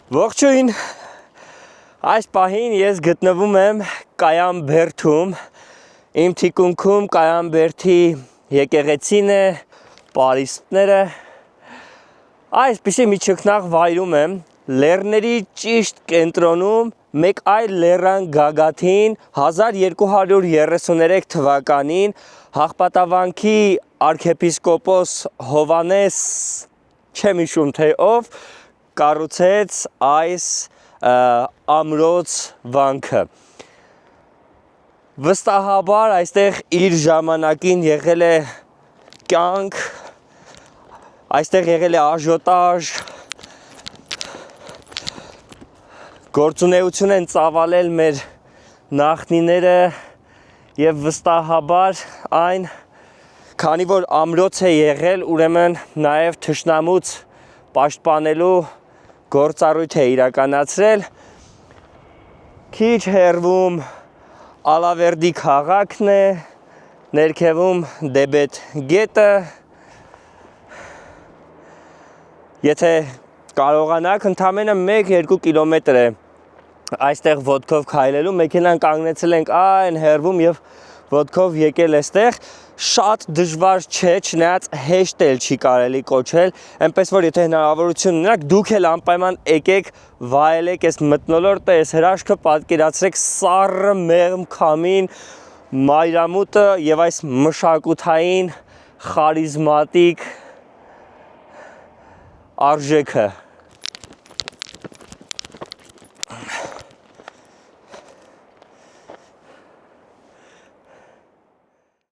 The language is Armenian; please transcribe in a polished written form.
Ողջույն, այս պահին ես գտնվում եմ Կայան բերդում, իմ թիկունքում Կայան բերդի եկեղեցին է, պարիսպները, այսպիսի մի ճգնաղ վայրում եմ, լեռների ճիշտ կենտրոնում, մեկ այլ լեռան գագաթին 1233 թվականին Հաղպատավանքի արքեպիսկոպոս Հովանես, չեմ հիշում թե ով, կառուցեց այս ամրոց վանքը։ Վստահաբար այստեղ իր ժամանակին եղել է կյանք, այստեղ եղել է աժոտաժ, գործունեություն են ծավալել մեր նախնիները եւ վստահաբար այն, քանի որ ամրոց է եղել, ուրեմն նաեւ թշնամուց պաշտպանելու գործառույթ է իրականացրել, քիչ հեռվում Ալավերդի քաղաքն է, ներքևում Դեբետ գետը, եթե կարողանաք ընդամենը 1-2 կիլոմետր է այստեղ ոտքով քայլելու, մեքենան կանգնեցել ենք այն հեռվում եւ ոտքով եկել էստեղ, շատ դժվար չէ, չնայած հեշտ էլ չի կարելի կոչել, այնպես որ եթե հնարավորություն ունենաք, դուք էլ անպայման եկեք վայելեք այս մթնոլորտը, այս հրաշքը, պատկերացրեք սառը մեղմ քամին, մայրամուտը եւ այս մշակութային խարիզմատիկ արժեքը